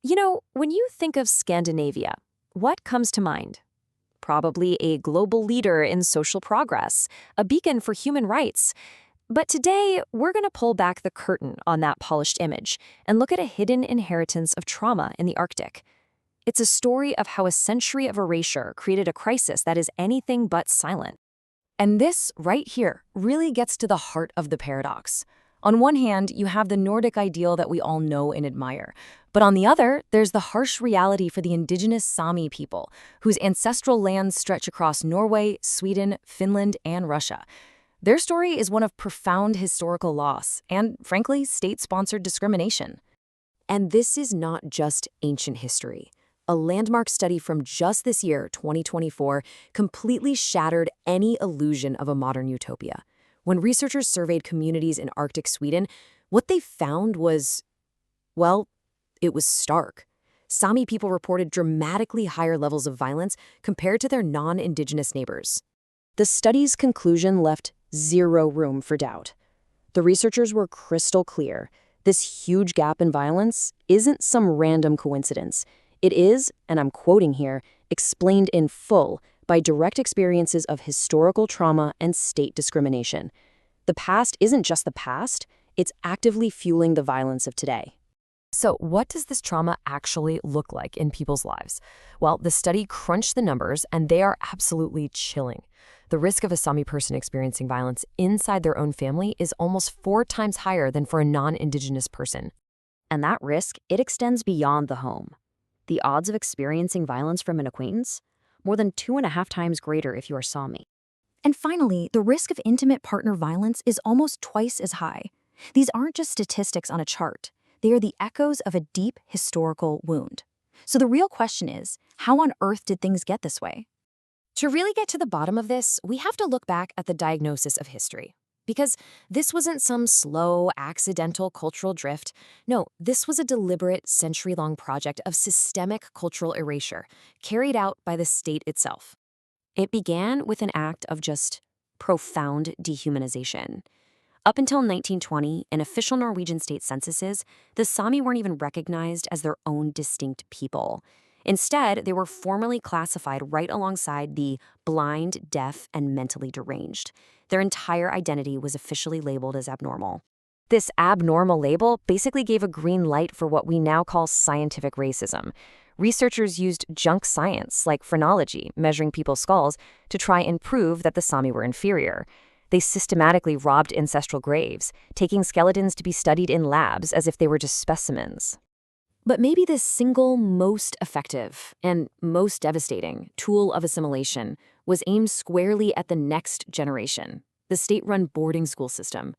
When you think of Scandinavia, what comes to mind? Probably a global leader in social progress, a beacon for human rights. But today, we're going to pull back the curtain on that polished image and look at a hidden inheritance of trauma in the Arctic. It's a story of how a century of erasure created a crisis that is anything but silent. And this, right here, really gets to the heart of the paradox. On one hand, you have the Nordic ideal that we all know and admire. But on the other, there's the harsh reality for the indigenous Sámi people, whose ancestral lands stretch across Norway, Sweden, Finland, and Russia. Their story is one of profound historical loss and, frankly, state-sponsored discrimination. And this is not just ancient history. A landmark study from just this year, 2024, completely shattered any illusion of a modern utopia. When researchers surveyed communities in Arctic Sweden, what they found was, well, it was stark. Sámi people reported dramatically higher levels of violence compared to their non-indigenous neighbors. The study's conclusion left zero room for doubt. The researchers were crystal clear. This huge gap in violence isn't some random coincidence. It is, and I'm quoting here, explained in full by direct experiences of historical trauma and state discrimination. The past isn't just the past, it's actively fueling the violence of today. So what does this trauma actually look like in people's lives? Well, the study crunched the numbers, and they are absolutely chilling. The risk of a Sámi person experiencing violence inside their own family is almost 4 times higher than for a non-indigenous person. And that risk, it extends beyond the home. The odds of experiencing violence from an acquaintance? More than 2.5 times greater if you are Sámi. And finally, the risk of intimate partner violence is almost twice as high. These aren't just statistics on a chart. They are the echoes of a deep historical wound. So the real question is, how on earth did things get this way? To really get to the bottom of this, we have to look back at the diagnosis of history. Because this wasn't some slow, accidental cultural drift. No, this was a deliberate, century-long project of systemic cultural erasure, carried out by the state itself. It began with an act of just profound dehumanization. Up until 1920, in official Norwegian state censuses, the Sámi weren't even recognized as their own distinct people. Instead, they were formally classified right alongside the blind, deaf, and mentally deranged. Their entire identity was officially labeled as abnormal. This abnormal label basically gave a green light for what we now call scientific racism. Researchers used junk science, like phrenology, measuring people's skulls, to try and prove that the Sámi were inferior. They systematically robbed ancestral graves, taking skeletons to be studied in labs as if they were just specimens. But maybe the single most effective and most devastating tool of assimilation was aimed squarely at the next generation, the state-run boarding school system.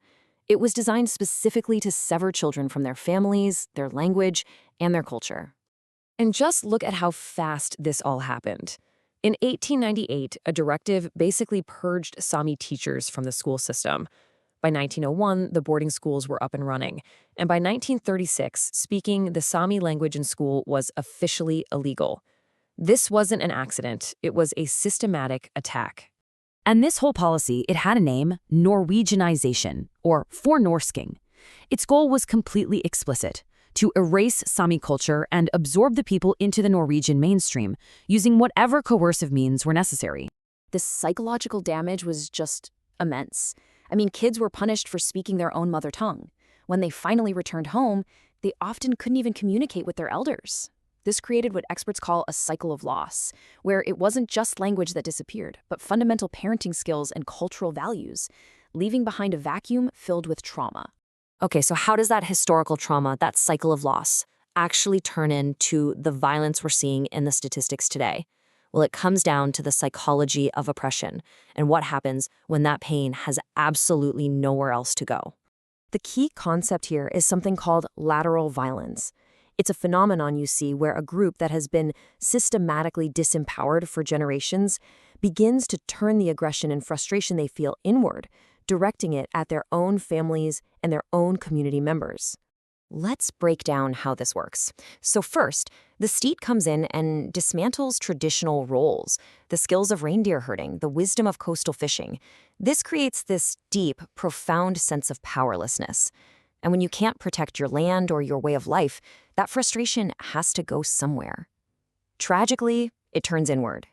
It was designed specifically to sever children from their families, their language, and their culture. And just look at how fast this all happened. In 1898, a directive basically purged Sámi teachers from the school system. By 1901, the boarding schools were up and running. And by 1936, speaking the Sámi language in school was officially illegal. This wasn't an accident. It was a systematic attack. And this whole policy, it had a name, Norwegianization, or fornorsking. Its goal was completely explicit: to erase Sámi culture and absorb the people into the Norwegian mainstream, using whatever coercive means were necessary. The psychological damage was just immense. I mean, kids were punished for speaking their own mother tongue. When they finally returned home, they often couldn't even communicate with their elders. This created what experts call a cycle of loss, where it wasn't just language that disappeared, but fundamental parenting skills and cultural values, leaving behind a vacuum filled with trauma. Okay, so how does that historical trauma, that cycle of loss, actually turn into the violence we're seeing in the statistics today? Well, it comes down to the psychology of oppression and what happens when that pain has absolutely nowhere else to go. The key concept here is something called lateral violence. It's a phenomenon you see where a group that has been systematically disempowered for generations begins to turn the aggression and frustration they feel inward, directing it at their own families and their own community members. Let's break down how this works. So first, the state comes in and dismantles traditional roles, the skills of reindeer herding, the wisdom of coastal fishing. This creates this deep, profound sense of powerlessness. And when you can't protect your land or your way of life, That frustration has to go somewhere. Tragically, it turns inward.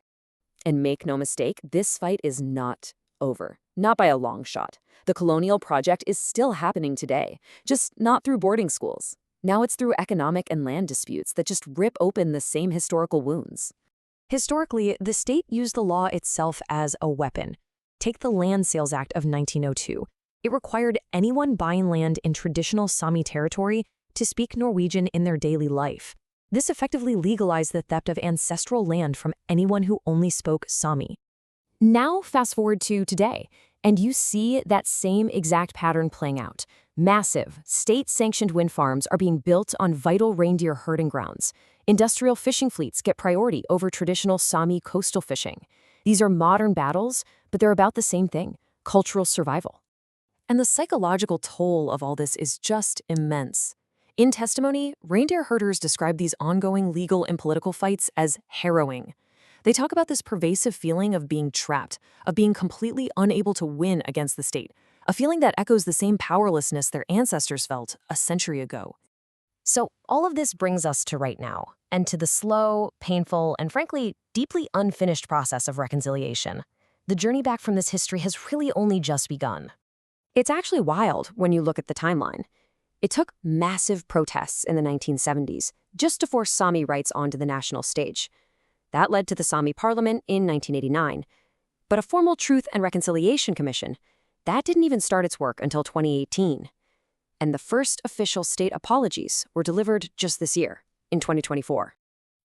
And make no mistake, this fight is not over. Not by a long shot. The colonial project is still happening today, just not through boarding schools. Now it's through economic and land disputes that just rip open the same historical wounds. Historically, the state used the law itself as a weapon. Take the Land Sales Act of 1902. It required anyone buying land in traditional Sámi territory to speak Norwegian in their daily life. This effectively legalized the theft of ancestral land from anyone who only spoke Sámi. Now fast forward to today, and you see that same exact pattern playing out. Massive, state-sanctioned wind farms are being built on vital reindeer herding grounds. Industrial fishing fleets get priority over traditional Sámi coastal fishing. These are modern battles, but they're about the same thing: cultural survival. And the psychological toll of all this is just immense. In testimony, reindeer herders describe these ongoing legal and political fights as harrowing. They talk about this pervasive feeling of being trapped, of being completely unable to win against the state, a feeling that echoes the same powerlessness their ancestors felt a century ago. So all of this brings us to right now, and to the slow, painful, and frankly, deeply unfinished process of reconciliation. The journey back from this history has really only just begun. It's actually wild when you look at the timeline. It took massive protests in the 1970s just to force Sámi rights onto the national stage. That led to the Sámi Parliament in 1989. But a formal Truth and Reconciliation Commission, that didn't even start its work until 2018. And the first official state apologies were delivered just this year, in 2024.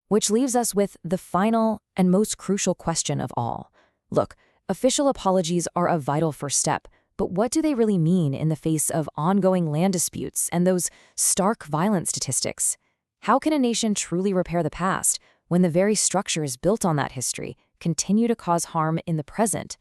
Which leaves us with the final and most crucial question of all. Look, official apologies are a vital first step, but what do they really mean in the face of ongoing land disputes and those stark violence statistics? How can a nation truly repair the past when the very structures built on that history continue to cause harm in the present